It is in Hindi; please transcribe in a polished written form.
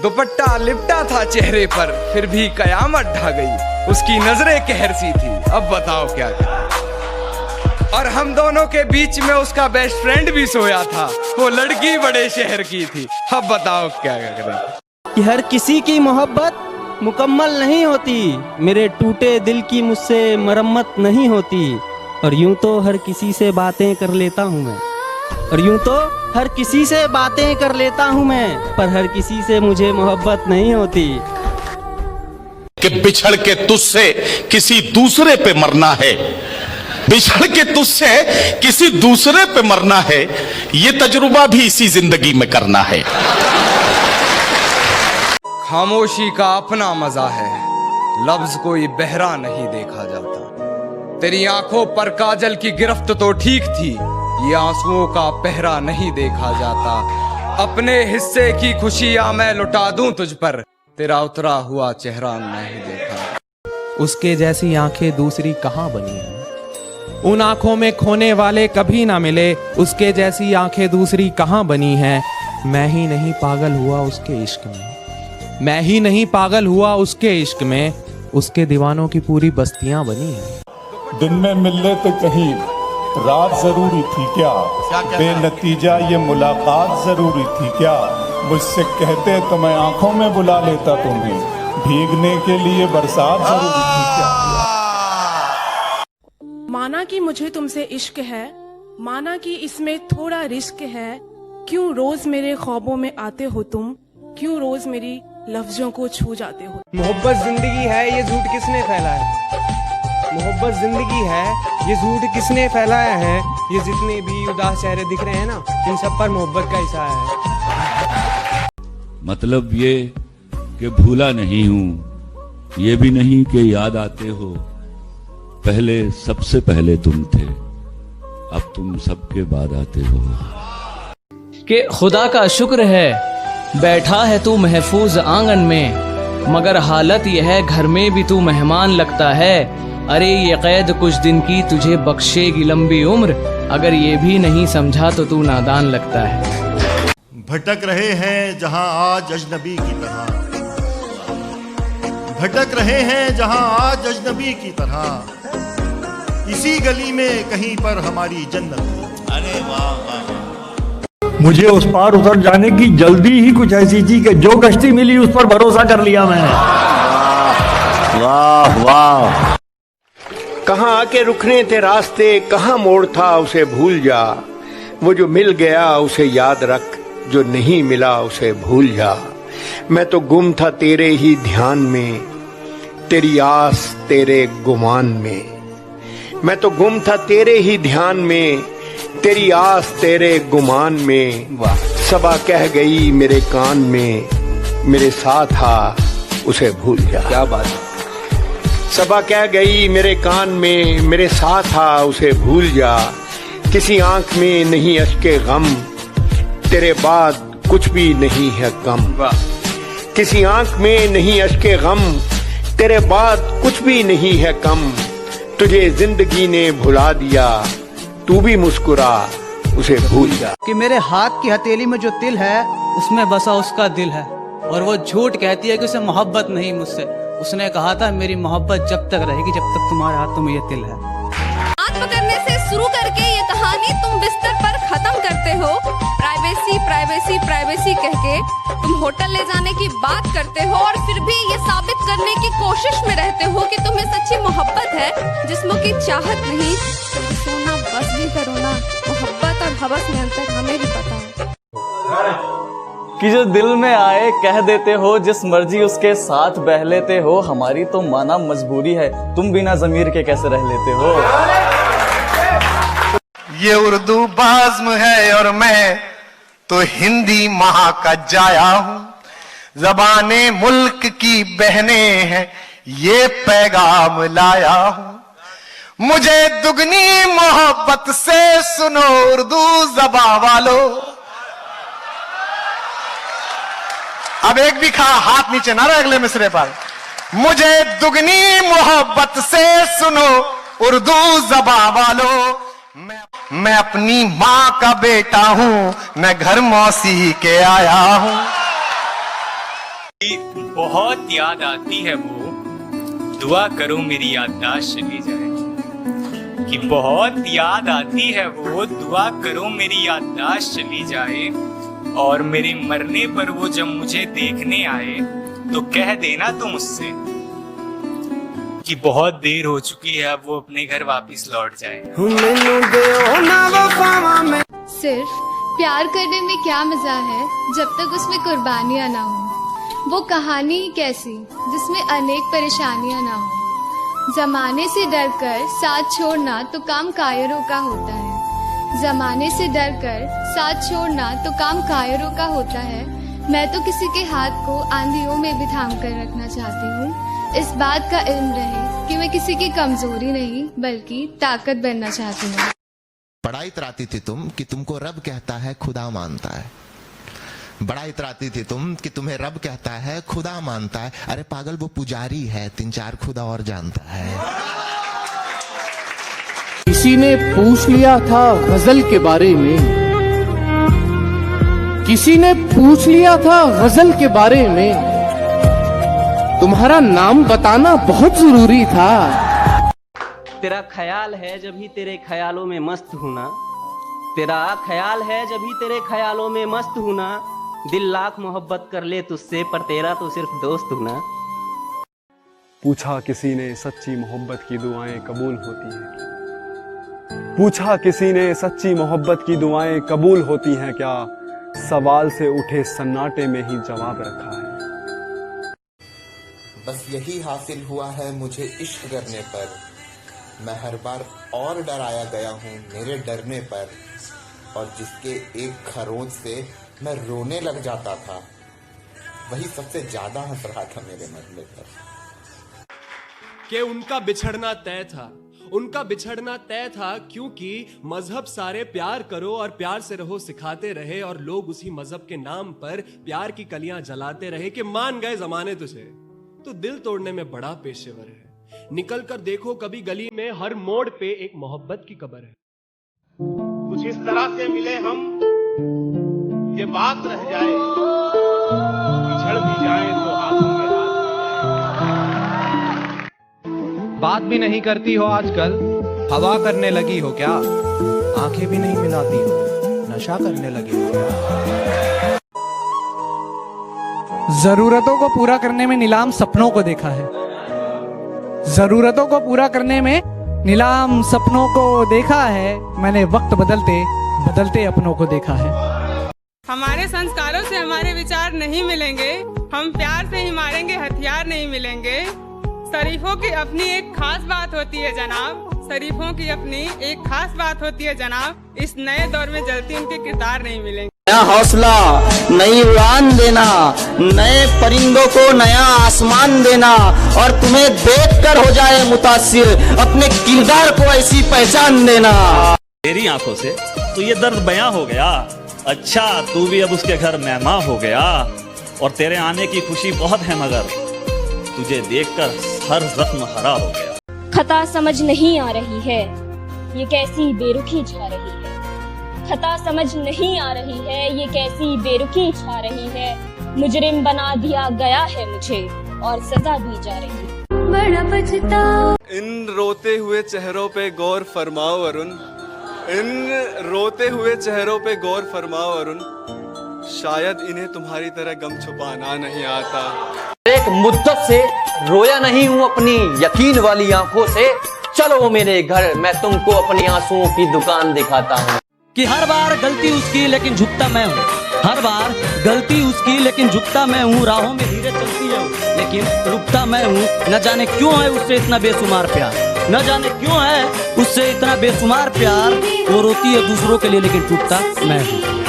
दुपट्टा लिपटा था चेहरे पर, फिर भी कयामत ढा गई। उसकी नजरें कहर सी थी, अब बताओ क्या करें। और हम दोनों के बीच में उसका बेस्ट फ्रेंड भी सोया था, वो लड़की बड़े शहर की थी, अब बताओ क्या करें। कि हर किसी की मोहब्बत मुकम्मल नहीं होती, मेरे टूटे दिल की मुझसे मरम्मत नहीं होती। और यूं तो हर किसी से बातें कर लेता हूँ मैं, और यूं तो हर किसी से बातें कर लेता हूँ मैं, पर हर किसी से मुझे मोहब्बत नहीं होती। कि बिछड़ के तुझसे किसी दूसरे पे मरना है, बिछड़ के तुझसे किसी दूसरे पे मरना है, ये तजुर्बा भी इसी जिंदगी में करना है। खामोशी का अपना मजा है, लफ्ज कोई बहरा नहीं देखा जाता। तेरी आंखों पर काजल की गिरफ्त तो ठीक थी, ये आंसुओं का पहरा नहीं देखा जाता। अपने हिस्से की खुशियां मैं लुटा दूं तुझ पर, तेरा उतरा हुआ चेहरा नहीं देखा। उसके जैसी आंखें दूसरी कहाँ बनी है, उन आंखों में खोने वाले कभी ना मिले। उसके जैसी आंखें दूसरी कहाँ बनी है। मैं ही नहीं पागल हुआ उसके इश्क में, मैं ही नहीं पागल हुआ उसके इश्क में, उसके दीवानों की पूरी बस्तियां बनी हैं। दिन में मिल लेते कहीं, रात जरूरी थी क्या, बेनतीजा ये मुलाकात जरूरी थी क्या। मुझसे कहते तो मैं आंखों में बुला लेता तुम्हें, भीगने के लिए बरसात जरूरी थी क्या। माना कि मुझे तुमसे इश्क है, माना कि इसमें थोड़ा रिस्क है, क्यों रोज मेरे ख्वाबों में आते हो तुम, क्यों रोज मेरी लफ्जों को छू जाते हो। मोहब्बत जिंदगी है, ये झूठ किसने फैलाया। मोहब्बत जिंदगी है, ये झूठ किसने फैलाया है। ये जितने भी उदास चेहरे दिख रहे हैं ना, इन सब पर मोहब्बत का हिस्सा है। मतलब ये कि भूला नहीं हूं, ये भी नहीं कि याद आते हो। पहले सबसे पहले तुम थे, अब तुम सबके बाद आते हो। कि खुदा का शुक्र है बैठा है तू महफूज आंगन में, मगर हालत यह है घर में भी तू मेहमान लगता है। अरे ये कैद कुछ दिन की to बख्शेगी लंबी उम्र, अगर ये भी नहीं समझा तो तू नादान लगता है। भटक रहे हैं जहां आज अजनबी की तरह, भटक रहे हैं जहां आज अजनबी की तरह, इसी गली में कहीं पर हमारी जन्नत। अरे वाह वाह। मुझे उस पार उतर जाने की जल्दी ही कुछ ऐसी थी कि जो कश्ती मिली उस पर भरोसा कर लिया मैंने। वाह वाह। कहाँ आके रुकने थे रास्ते, कहाँ मोड़ था उसे भूल जा। वो जो मिल गया उसे याद रख, जो नहीं मिला उसे भूल जा। मैं तो गुम था तेरे ही ध्यान में, तेरी आस तेरे गुमान में। मैं तो गुम था तेरे ही ध्यान में, तेरी आस तेरे गुमान में। सबा कह गई मेरे कान में, मेरे साथ आ उसे भूल जा। क्या बात है। सबा कह गई मेरे कान में, मेरे साथ आ उसे भूल जा। किसी आंख में नहीं अश्के गम, तेरे बाद कुछ भी नहीं है कम। किसी आंख में नहीं अश्के गम, तेरे बाद कुछ भी नहीं है कम। तुझे जिंदगी ने भुला दिया, तू भी मुस्कुरा उसे भूल जा। कि मेरे हाथ की हथेली में जो तिल है उसमें बसा उसका दिल है, और वो झूठ कहती है कि उसे मोहब्बत नहीं मुझसे। उसने कहा था मेरी मोहब्बत जब तक रहेगी जब तक तुम्हारे हाथों में ये तिल है। हाथ पकड़ने से शुरू करके ये कहानी तुम बिस्तर पर खत्म करते हो। प्राइवेसी प्राइवेसी प्राइवेसी कह के तुम होटल ले जाने की बात करते हो, और फिर भी ये साबित करने की कोशिश में रहते हो कि तुम्हें सच्ची मोहब्बत है, जिस्मों की चाहत नहीं। तो सोना बस भी करो ना, मोहब्बत और हवस में अंतर हमें भी पता है। कि जो दिल में आए कह देते हो, जिस मर्जी उसके साथ बह लेते हो। हमारी तो माना मजबूरी है, तुम बिना ज़मीर के कैसे रह लेते हो। ये उर्दू बाज़्म है और मैं तो हिंदी माँ का जाया हूँ। ज़बाने मुल्क की बहने हैं, ये पैगाम लाया हूँ। मुझे दुगनी मोहब्बत से सुनो उर्दू ज़बां वालों। अब एक भी खा हाथ नीचे ना रहे अगले मिसरे पर। मुझे दुगनी मोहब्बत से सुनो उर्दू ज़बां वालों। मैं अपनी माँ का बेटा हूँ, मैं घर मौसी के आया हूँ। बहुत याद आती है वो, दुआ करो मेरी याददाश्त चली जाए। कि बहुत याद आती है वो, दुआ करो मेरी याददाश्त चली जाए। और मेरे मरने पर वो जब मुझे देखने आए तो कह देना तुम उससे कि बहुत देर हो चुकी है, अब वो अपने घर वापस लौट जाए। सिर्फ प्यार करने में क्या मजा है जब तक उसमें कुर्बानियां ना हो। वो कहानी ही कैसी जिसमें अनेक परेशानियां ना हो। जमाने से डरकर साथ छोड़ना तो काम कायरों का होता है। जमाने से डरकर साथ छोड़ना तो काम कायरों का होता है। मैं तो किसी के हाथ को आंधियों में भी थाम कर रखना चाहती हूँ। इस बात का इल्म रहे कि मैं किसी की कमजोरी नहीं बल्कि ताकत बनना चाहती हूँ। बड़ा इतराती थी तुम कि तुमको रब कहता है खुदा मानता है। बड़ा इतराती थी तुम कि तुम्हें रब कहता है खुदा मानता है। अरे पागल, वो पुजारी है, 3-4 खुदा और जानता है। किसी ने पूछ लिया था गजल के बारे में, किसी ने पूछ लिया था गजल के बारे में, तुम्हारा नाम बताना बहुत जरूरी था। तेरा ख्याल है जब ही तेरे ख्यालों में मस्त हूं ना, तेरा ख्याल है जब ही तेरे ख्यालों में मस्त हूं ना। दिल लाख मोहब्बत कर ले तुझसे पर तेरा तो सिर्फ दोस्त हूं ना। पूछा किसी ने सच्ची मोहब्बत की दुआएं कबूल होती हैं क्या? पूछा किसी ने सच्ची मोहब्बत की दुआएं कबूल होती हैं क्या? सवाल से उठे सन्नाटे में ही जवाब रखा है। बस यही हासिल हुआ है मुझे इश्क करने पर। मैं हर बार और डराया गया हूँ मेरे डरने पर। और जिसके एक खरोंच से मैं रोने लग जाता था, वही सबसे ज्यादा हंस रहा था मेरे मरने पर। कि उनका बिछड़ना तय था, उनका बिछड़ना तय था क्योंकि मजहब सारे प्यार करो और प्यार से रहो सिखाते रहे। और लोग उसी मजहब के नाम पर प्यार की कलियां जलाते रहे कि मान गए जमाने तुझे। तो दिल तोड़ने में बड़ा पेशेवर है। निकल कर देखो कभी गली में, हर मोड़ पे एक मोहब्बत की कब्र है। कुछ इस तरह से मिले हम ये बात रह जाए, बिछड़ भी जाए तो हाथों में हाथ। बात भी नहीं करती हो आजकल, हवा करने लगी हो क्या? आंखें भी नहीं मिलाती हो, नशा करने लगी हो क्या? जरूरतों को पूरा करने में नीलाम सपनों को देखा है। जरूरतों को पूरा करने में नीलाम सपनों को देखा है। मैंने वक्त बदलते बदलते अपनों को देखा है। हमारे संस्कारों से हमारे विचार नहीं मिलेंगे, हम प्यार से ही मारेंगे, हथियार नहीं मिलेंगे। शरीफों की अपनी एक खास बात होती है जनाब, शरीफों की अपनी एक खास बात होती है जनाब। इस नए दौर में जल्दी उनके किरदार नहीं मिलेंगे। नया हौसला, नई उड़ान देना, नए परिंदों को नया आसमान देना और तुम्हें देखकर हो जाए मुतासिर, अपने किरदार को ऐसी पहचान देना। तेरी आंखों से तो ये दर्द बयां हो गया। अच्छा, तू भी अब उसके घर मेहमान हो गया और तेरे आने की खुशी बहुत है, मगर तुझे देखकर हर जख्म हरा हो गया। खता समझ नहीं आ रही है, ये कैसी बेरुखी छा रही है। खता समझ नहीं आ रही है, ये कैसी बेरुखी छा रही है। मुजरिम बना दिया गया है मुझे और सजा दी जा रही है। बड़ा पछतावा। इन रोते हुए चेहरों पे गौर फरमाओ अरुण, इन रोते हुए चेहरों पे गौर फरमाओ अरुण। शायद इन्हें तुम्हारी तरह गम छुपाना नहीं आता। एक मुद्दत से रोया नहीं हूँ अपनी यकीन वाली आंखों से। चलो मेरे घर, मैं तुमको अपनी आंसुओं की दुकान दिखाता हूँ। कि हर बार गलती उसकी लेकिन झुकता मैं हूँ, हर बार गलती उसकी लेकिन झुकता मैं हूँ। राहों में धीरे चलती है लेकिन रुकता मैं हूँ। न जाने क्यों है उससे इतना बेशुमार प्यार, न जाने क्यों है उससे इतना बेशुमार प्यार। वो रोती है दूसरों के लिए लेकिन टूटता मैं हूँ।